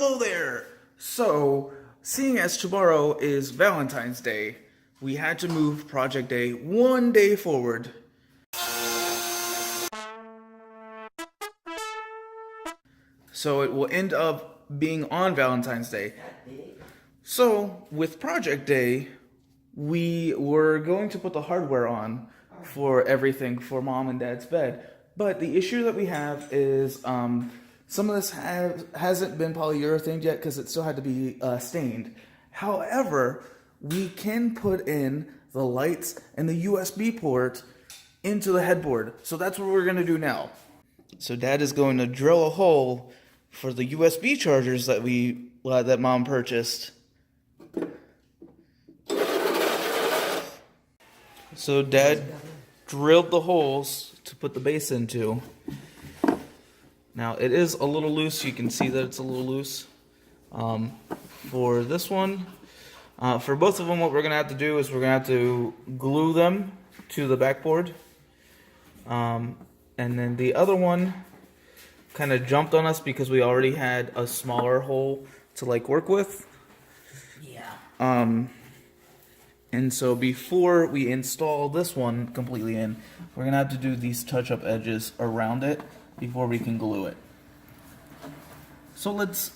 Hello there! So, seeing as tomorrow is Valentine's Day, we had to move Project Day one day forward. So it will end up being on Valentine's Day. So, with Project Day, we were going to put the hardware on for everything for Mom and Dad's bed. But the issue that we have is some of this hasn't been polyurethane yet because it still had to be stained. However, we can put in the lights and the USB port into the headboard. So that's what we're going to do now. So Dad is going to drill a hole for the USB chargers that that Mom purchased. So Dad drilled the holes to put the base into. Now it is a little loose. You can see that it's a little loose. For this one, for both of them, what we're going to have to do is we're going to have to glue them to the backboard. And then the other one kind of jumped on us because we already had a smaller hole to work with. Yeah. And so before we install this one completely in, we're going to have to do these touch-up edges around it before we can glue it. So let's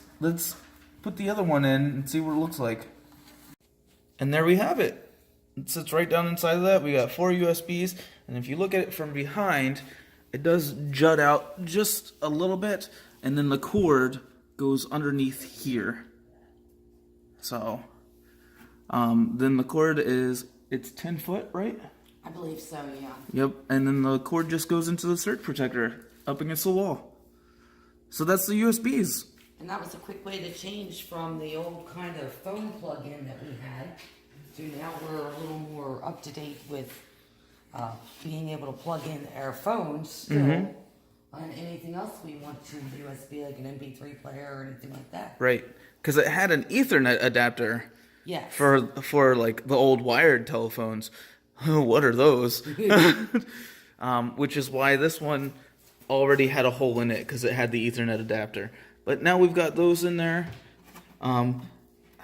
put the other one in and see what it looks like. And there we have it. It sits right down inside of that. We got 4 USBs, and if you look at it from behind, it does jut out just a little bit, and then the cord goes underneath here. So then the cord it's 10 foot, right? I believe so, yeah. Yep, and then the cord just goes into the surge protector up against the wall. So that's the USBs. And that was a quick way to change from the old kind of phone plug-in that we had to now we're a little more up to date with being able to plug in our phones still on anything else we want to USB, like an MP3 player or anything like that. Right, because it had an Ethernet adapter. Yes. For like the old wired telephones. What are those? Which is why this one already had a hole in it because it had the Ethernet adapter. But now we've got those in there. I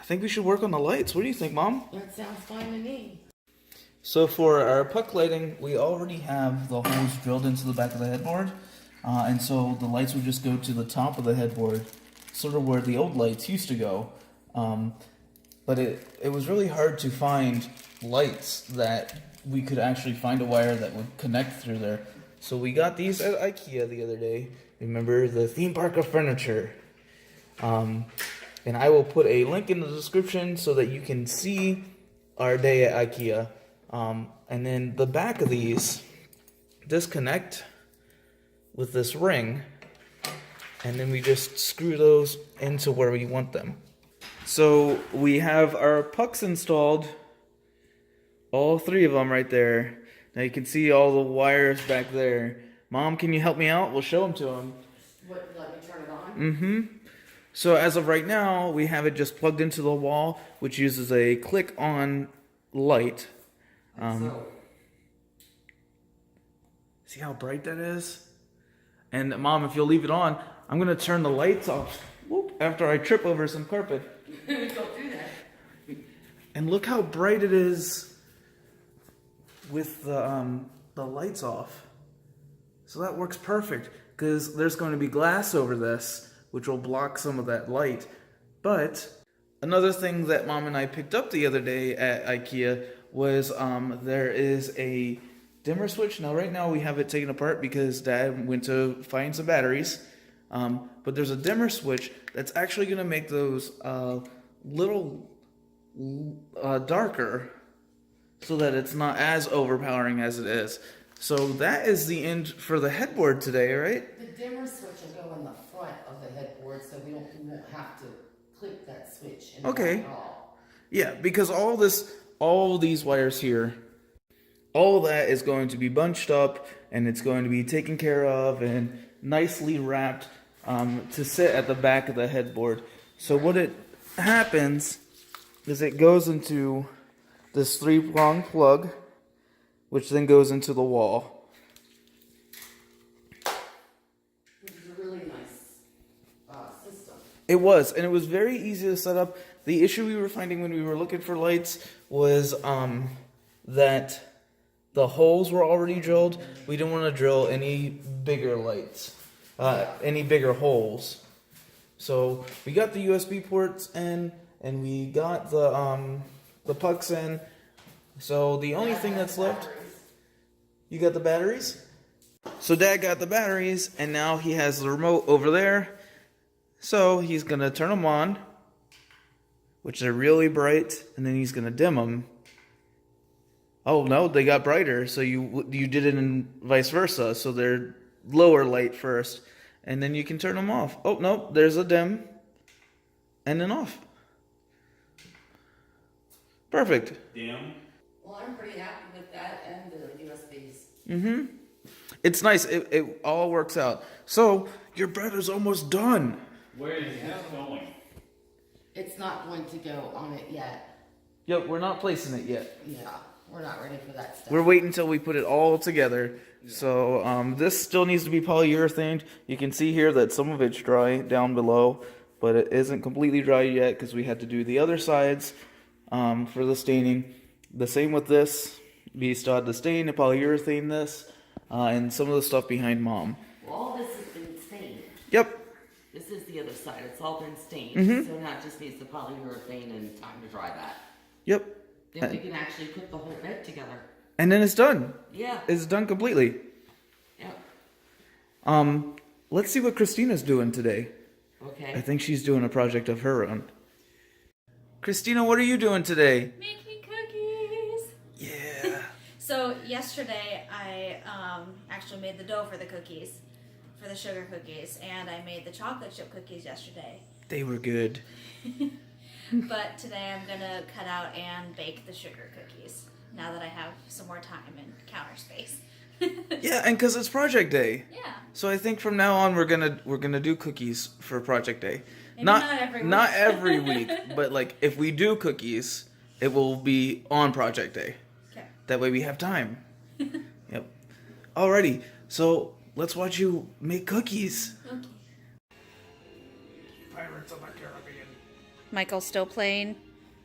think we should work on the lights. What do you think, Mom? That sounds fine to me. So for our puck lighting, we already have the holes drilled into the back of the headboard. And so the lights would just go to the top of the headboard, sort of where the old lights used to go. But it was really hard to find lights that we could actually find a wire that would connect through there. So we got these at IKEA the other day. Remember, the theme park of furniture. And I will put a link in the description so that you can see our day at IKEA. And then the back of these disconnect with this ring. And then we just screw those into where we want them. So we have our pucks installed, all 3 of them right there. Now you can see all the wires back there. Mom, can you help me out? We'll show them to him. What, let me turn it on? Mm-hmm. So as of right now, we have it just plugged into the wall, which uses a click-on light. See how bright that is? And Mom, if you'll leave it on, I'm going to turn the lights off after I trip over some carpet. Don't do that. And look how bright it is with the lights off. So that works perfect because there's going to be glass over this, which will block some of that light. But another thing that Mom and I picked up the other day at IKEA was there is a dimmer switch. Now right now we have it taken apart because Dad went to find some batteries. But there's a dimmer switch that's actually going to make those little darker so that it's not as overpowering as it is. So that is the end for the headboard today, right? The dimmer switch will go in the front of the headboard so we won't have to click that switch in at all. Yeah, because all these wires here, all that is going to be bunched up and it's going to be taken care of and nicely wrapped to sit at the back of the headboard. So what it happens is it goes into this 3-prong plug, which then goes into the wall. Which is a really nice system. It was, and it was very easy to set up. The issue we were finding when we were looking for lights was that the holes were already drilled. We didn't want to drill any bigger lights, any bigger holes. So we got the USB ports in, and we got the pucks in. So the only thing that's left, you got the batteries? So Dad got the batteries, and now he has the remote over there. So he's going to turn them on, which are really bright, and then he's going to dim them. Oh, no, they got brighter, so you did it in vice versa. So they're lower light first, and then you can turn them off. Oh, no, there's a dim, and then off. Perfect. Dim. Well, I'm pretty happy with that and the USBs. Mm-hmm. It's nice. It all works out. So your bread is almost done. Where is this going? It's not going to go on it yet. Yep, we're not placing it yet. Yeah, we're not ready for that stuff. We're waiting until we put it all together. So this still needs to be polyurethane. You can see here that some of it's dry down below, but it isn't completely dry yet because we had to do the other sides for the staining. The same with this. We still had to stain and polyurethane this, and some of the stuff behind Mom. Well, all this has been stained. Yep. This is the other side. It's all been stained. Mm-hmm. So now it just needs the polyurethane and time to dry that. Yep. Then we can actually put the whole bed together. And then it's done. Yeah. It's done completely. Yep. Let's see what Christina's doing today. Okay. I think she's doing a project of her own. Christina, what are you doing today? Making cookies. Yeah. So yesterday I actually made the dough for the cookies, for the sugar cookies, and I made the chocolate chip cookies yesterday. They were good. But today I'm gonna cut out and bake the sugar cookies now that I have some more time and counter space. Yeah, and because it's project day. Yeah. So I think from now on we're gonna do cookies for project day. Maybe not every week. Not every week, but like if we do cookies, it will be on project day. Okay. That way we have time. Yep. Alrighty. So let's watch you make cookies. Okay. Pirates of the Caribbean. Michael's still playing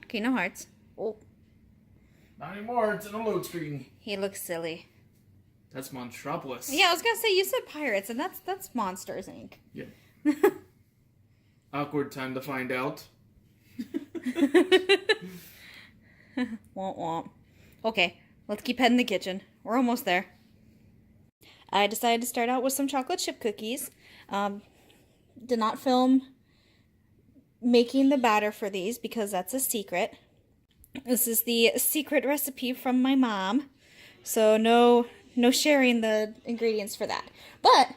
Kingdom Hearts. Oh, Not anymore. It's in a load screen. he looks silly. That's Monstropolis. Yeah, I was gonna say you said pirates, and that's Monsters Inc. Yeah. Awkward time to find out. Womp womp. Okay, let's keep heading the kitchen. We're almost there. I decided to start out with some chocolate chip cookies. Did not film making the batter for these because that's a secret. This is the secret recipe from my mom. So no sharing the ingredients for that. But,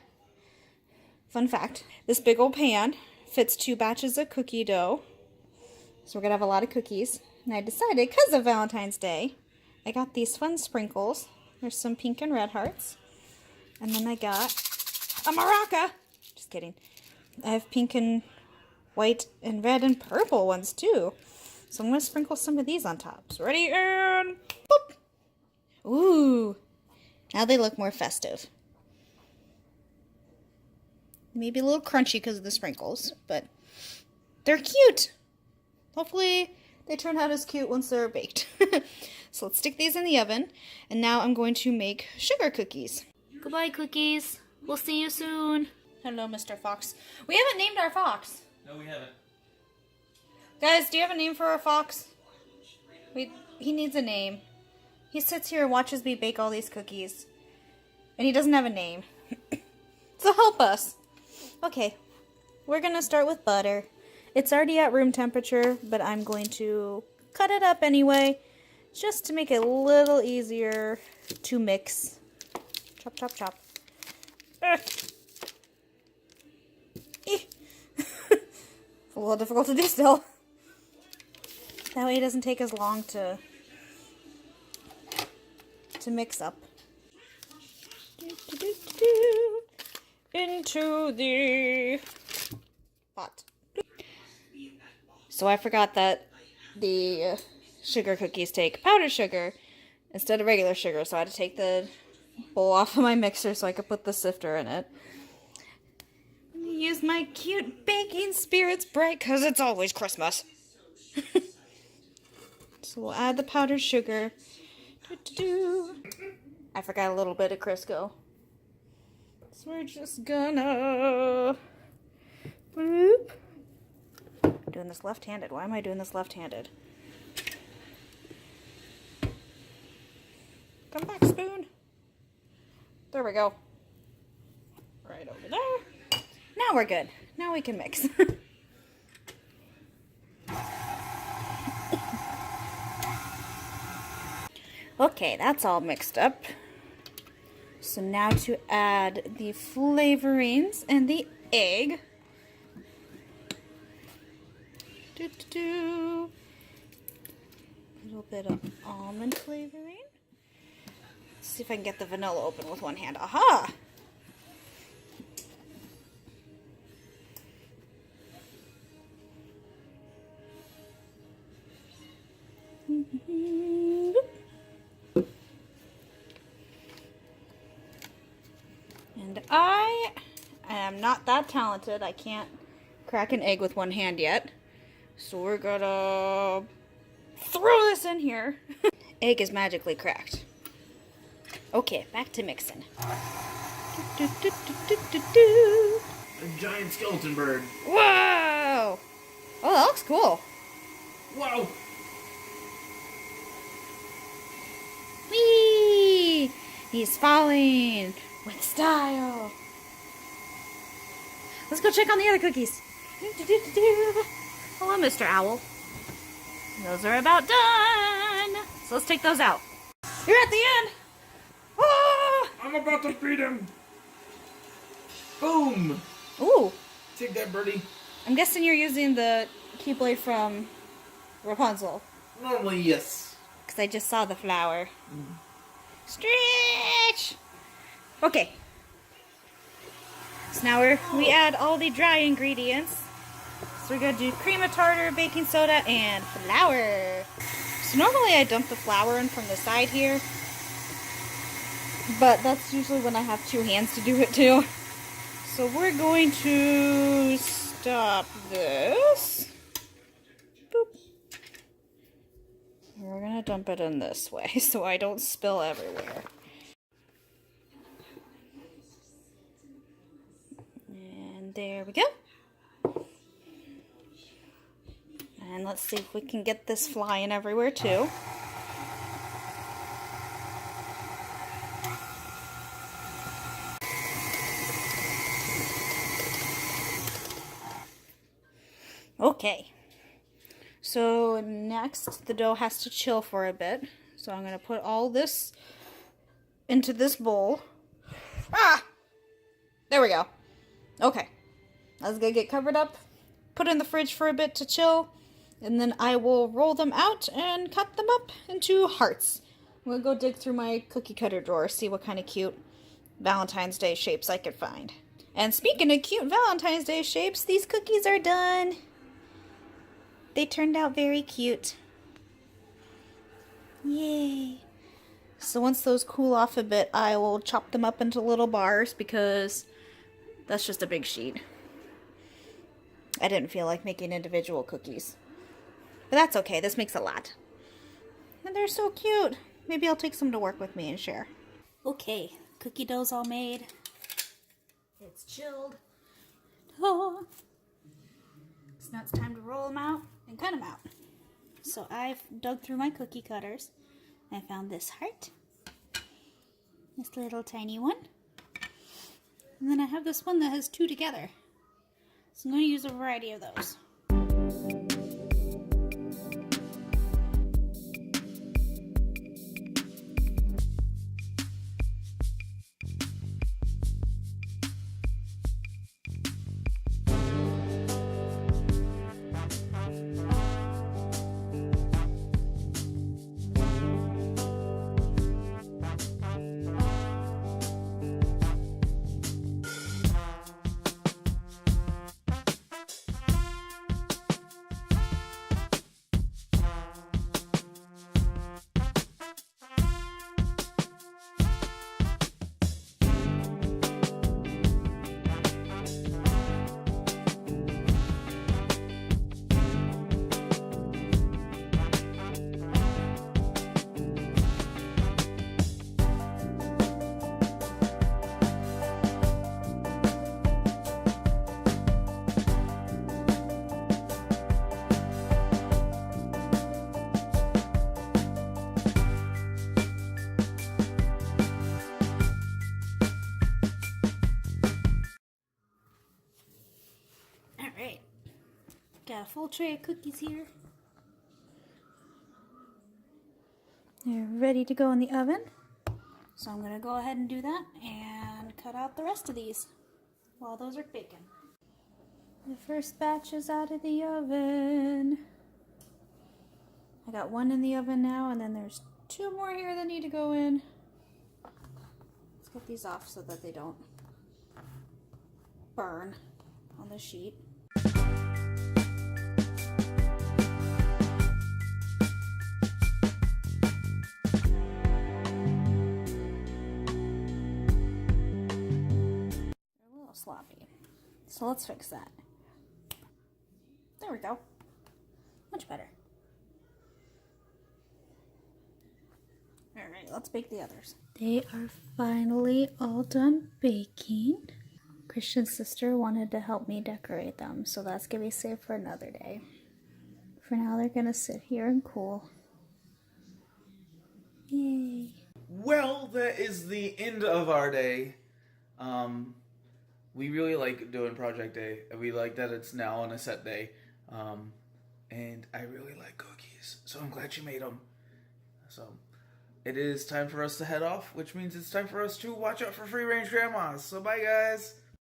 fun fact, this big old pan fits 2 batches of cookie dough. So we're going to have a lot of cookies. And I decided, because of Valentine's Day, I got these fun sprinkles. There's some pink and red hearts. And then I got a maraca. Just kidding. I have pink and white and red and purple ones too. So I'm going to sprinkle some of these on top. So ready and boop. Ooh. Now they look more festive. Maybe a little crunchy because of the sprinkles, but they're cute. Hopefully they turn out as cute once they're baked. So let's stick these in the oven. And now I'm going to make sugar cookies. Goodbye, cookies. We'll see you soon. Hello, Mr. Fox. We haven't named our fox. No, we haven't. Guys, do you have a name for our fox? He needs a name. He sits here and watches me bake all these cookies. And he doesn't have a name. So help us. Okay, we're going to start with butter. It's already at room temperature, but I'm going to cut it up anyway, just to make it a little easier to mix. Chop, chop, chop. It's a little difficult to do still. That way it doesn't take as long to mix up. Into the pot. So I forgot that the sugar cookies take powdered sugar instead of regular sugar, so I had to take the bowl off of my mixer so I could put the sifter in it. use my cute baking spirits bright because it's always Christmas. So we'll add the powdered sugar. I forgot a little bit of Crisco. So we're just gonna... Boop. Doing this left-handed. Why am I doing this left-handed? Come back, spoon. There we go. Right over there. Now we're good. Now we can mix. Okay, that's all mixed up. So now to add the flavorings and the egg. A little bit of almond flavoring. Let's see if I can get the vanilla open with one hand. Aha! And I am not that talented. I can't crack an egg with one hand yet. So we're gonna throw this in here. Egg is magically cracked. Okay, back to mixing. A giant skeleton bird. Whoa! Oh, that looks cool. Wow. Whee! He's falling with style. Let's go check on the other cookies. Hello, Mr. Owl. Those are about done. So let's take those out. You're at the end. Ah! I'm about to beat him. Boom. Ooh. Take that, birdie. I'm guessing you're using the Keyblade from Rapunzel. Normally, yes. Because I just saw the flower. Stretch! Okay. So now we add all the dry ingredients. So we're going to do cream of tartar, baking soda, and flour. So normally I dump the flour in from the side here. But that's usually when I have two hands to do it too. So we're going to stop this. Boop. We're going to dump it in this way so I don't spill everywhere. And there we go. And let's see if we can get this flying everywhere too. Okay, so next the dough has to chill for a bit. So I'm going to put all this into this bowl. Ah! There we go. Okay, that's going to get covered up, put in the fridge for a bit to chill, and then I will roll them out and cut them up into hearts. I'm going to go dig through my cookie cutter drawer, see what kind of cute Valentine's Day shapes I could find. And speaking of cute Valentine's Day shapes, these cookies are done. They turned out very cute. Yay. So once those cool off a bit, I will chop them up into little bars because that's just a big sheet. I didn't feel like making individual cookies. But that's okay, this makes a lot. And they're so cute. Maybe I'll take some to work with me and share. Okay, cookie dough's all made. It's chilled. Oh. So now it's time to roll them out and cut them out. So I've dug through my cookie cutters. I found this heart. This little tiny one. And then I have this one that has two together. So I'm going to use a variety of those. Got a full tray of cookies here. They're ready to go in the oven. So I'm going to go ahead and do that and cut out the rest of these while those are baking. The first batch is out of the oven. I got one in the oven now, and then there's 2 more here that need to go in. Let's get these off so that they don't burn on the sheet. Sloppy. So let's fix that. There we go. Much better. Alright, let's bake the others. They are finally all done baking. Christian's sister wanted to help me decorate them, so that's gonna be saved for another day. For now, they're gonna sit here and cool. Yay. Well, that is the end of our day. We really like doing Project Day, and we like that it's now on a set day. And I really like cookies, so I'm glad you made them. So, it is time for us to head off, which means it's time for us to watch out for free-range grandmas. So bye, guys!